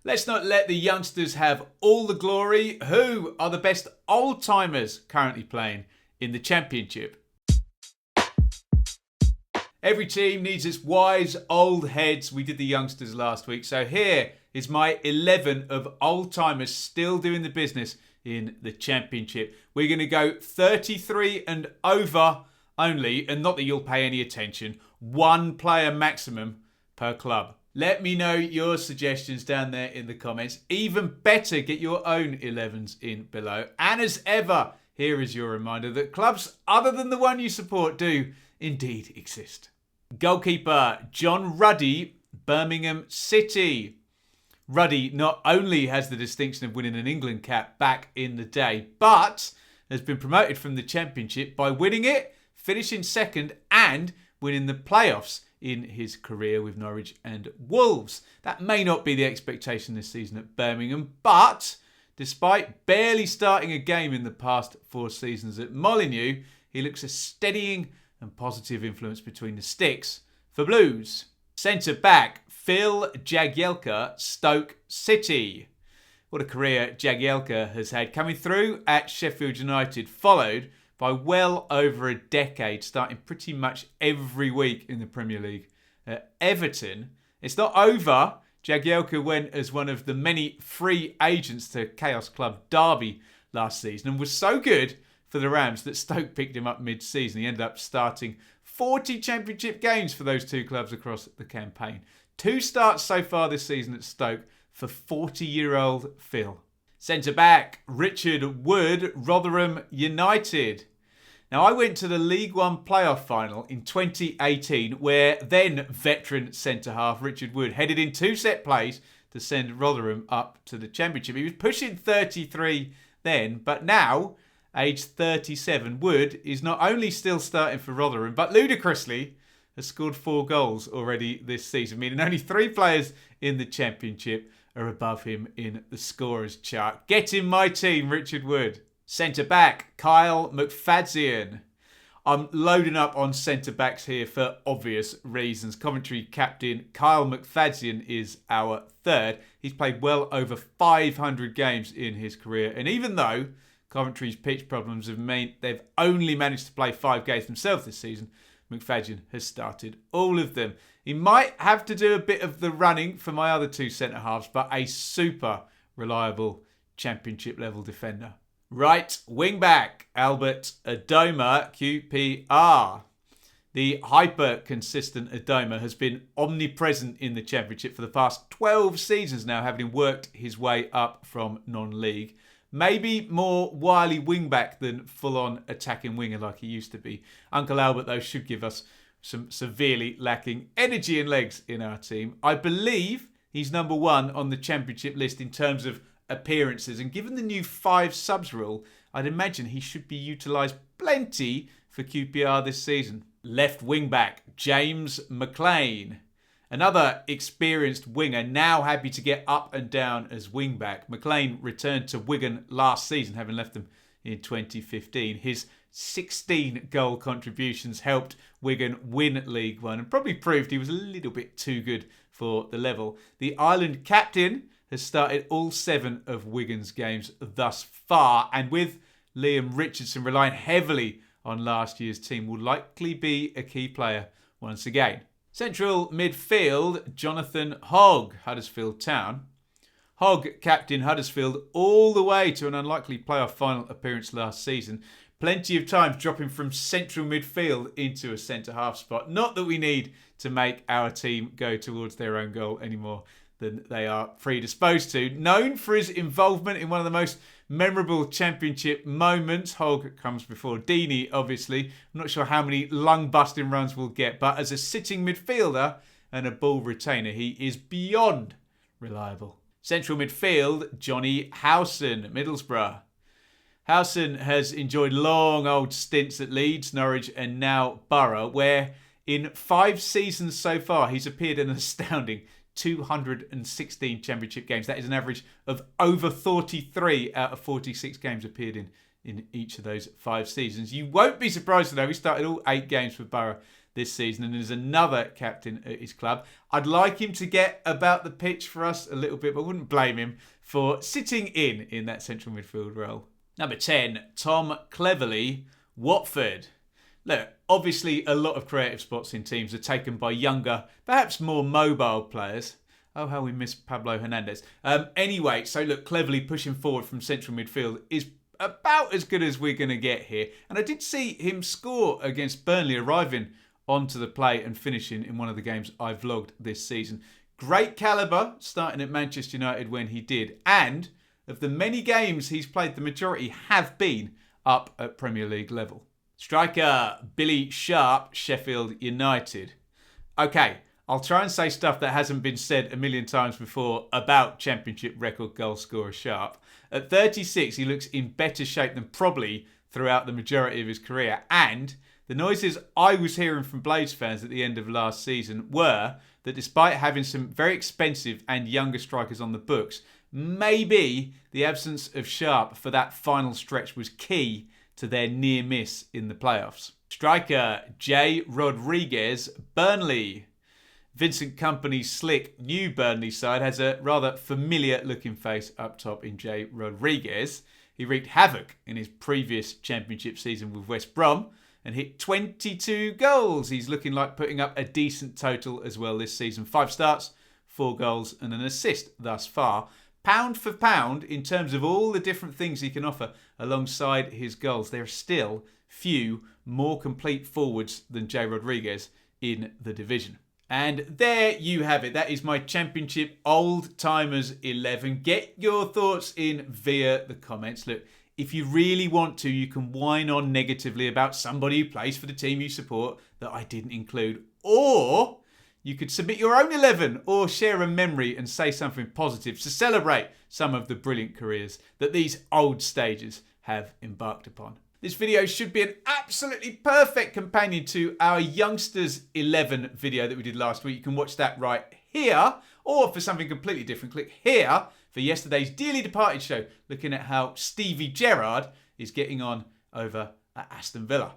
Let's not let the youngsters have all the glory. Who are the best old-timers currently playing in the Championship? Every team needs its wise old heads. We did the youngsters last week. So here is my 11 of old-timers still doing the business in the Championship. We're going to go 33 and over only, and not that you'll pay any attention. One player maximum per club. Let me know your suggestions down there in the comments. Even better, get your own 11s in below. And as ever, here is your reminder that clubs other than the one you support do indeed exist. Goalkeeper John Ruddy, Birmingham City. Ruddy not only has the distinction of winning an England cap back in the day, but has been promoted from the Championship by winning it, finishing second and winning the playoffs in his career with Norwich and Wolves. That may not be the expectation this season at Birmingham, but despite barely starting a game in the past 4 seasons at Molineux, he looks a steadying and positive influence between the sticks for Blues. Centre-back Phil Jagielka, Stoke City. What a career Jagielka has had, coming through at Sheffield United, followed by well over a decade, starting pretty much every week in the Premier League. At Everton, it's not over. Jagielka went as one of the many free agents to Chaos Club Derby last season and was so good for the Rams that Stoke picked him up mid-season. He ended up starting 40 Championship games for those 2 clubs across the campaign. 2 starts so far this season at Stoke for 40-year-old Phil. Centre-back Richard Wood, Rotherham United. Now, I went to the League One playoff final in 2018 where then veteran centre-half Richard Wood headed in 2 set plays to send Rotherham up to the Championship. He was pushing 33 then, but now, aged 37, Wood is not only still starting for Rotherham, but ludicrously has scored 4 goals already this season, meaning only 3 players in the Championship are above him in the scorers chart. Get in my team, Richard Wood. Centre-back, Kyle McFadzean. I'm loading up on centre-backs here for obvious reasons. Coventry captain Kyle McFadzean is our 3rd. He's played well over 500 games in his career. And even though Coventry's pitch problems have meant they've only managed to play 5 games themselves this season, McFadzean has started all of them. He might have to do a bit of the running for my other 2 centre-halves, but a super reliable Championship-level defender. Right wing-back, Albert Adomah, QPR. The hyper-consistent Adomah has been omnipresent in the Championship for the past 12 seasons now, having worked his way up from non-league. Maybe more wily wing-back than full-on attacking winger like he used to be. Uncle Albert, though, should give us some severely lacking energy and legs in our team. I believe he's number 1 on the Championship list in terms of appearances, and given the new 5 subs rule, I'd imagine he should be utilised plenty for QPR this season. Left wing-back, James McClean. Another experienced winger, now happy to get up and down as wing-back. McClean returned to Wigan last season, having left them in 2015. His 16 goal contributions helped Wigan win League One and probably proved he was a little bit too good for the level. The Ireland captain has started all 7 of Wigan's games thus far, and with Liam Richardson relying heavily on last year's team, will likely be a key player once again. Central midfield, Jonathan Hogg, Huddersfield Town. Hogg captained Huddersfield all the way to an unlikely playoff final appearance last season. Plenty of times dropping from central midfield into a centre-half spot. Not that we need to make our team go towards their own goal anymore than they are predisposed to. Known for his involvement in one of the most memorable Championship moments. Hogg comes before Deeney, obviously. I'm not sure how many lung-busting runs we'll get, but as a sitting midfielder and a ball retainer, he is beyond reliable. Central midfield, Jonny Howson, Middlesbrough. Howson has enjoyed long old stints at Leeds, Norwich and now Borough, where in 5 seasons so far he's appeared in an astounding 216 Championship games. That is an average of over 43 out of 46 games appeared in each of those 5 seasons. You won't be surprised to know he started all 8 games for Borough this season and is another captain at his club. I'd like him to get about the pitch for us a little bit, but I wouldn't blame him for sitting in that central midfield role. Number 10, Tom Cleverley, Watford. Look, obviously a lot of creative spots in teams are taken by younger, perhaps more mobile players. Oh, how we miss Pablo Hernandez. Anyway, so look, Cleverley pushing forward from central midfield is about as good as we're going to get here. And I did see him score against Burnley, arriving onto the play and finishing in one of the games I vlogged this season. Great calibre, starting at Manchester United when he did. And of the many games he's played, the majority have been up at Premier League level. Striker Billy Sharp, Sheffield United. Okay, I'll try and say stuff that hasn't been said a million times before about Championship record goal scorer Sharp. At 36, he looks in better shape than probably throughout the majority of his career. And the noises I was hearing from Blades fans at the end of last season were that despite having some very expensive and younger strikers on the books, maybe the absence of Sharp for that final stretch was key to their near miss in the playoffs. Striker J. Rodriguez, Burnley. Vincent Kompany's slick new Burnley side has a rather familiar looking face up top in J. Rodriguez. He wreaked havoc in his previous championship season with West Brom and hit 22 goals. He's looking like putting up a decent total as well this season. 5 starts, 4 goals and an assist thus far. Pound for pound, in terms of all the different things he can offer alongside his goals, there are still few more complete forwards than J. Rodriguez in the division. And there you have it. That is my Championship Old Timers 11. Get your thoughts in via the comments. Look, if you really want to, you can whine on negatively about somebody who plays for the team you support that I didn't include. Or you could submit your own 11 or share a memory and say something positive to celebrate some of the brilliant careers that these old stagers have embarked upon. This video should be an absolutely perfect companion to our Youngsters 11 video that we did last week. You can watch that right here, or for something completely different, click here for yesterday's dearly departed show, looking at how Stevie Gerrard is getting on over at Aston Villa.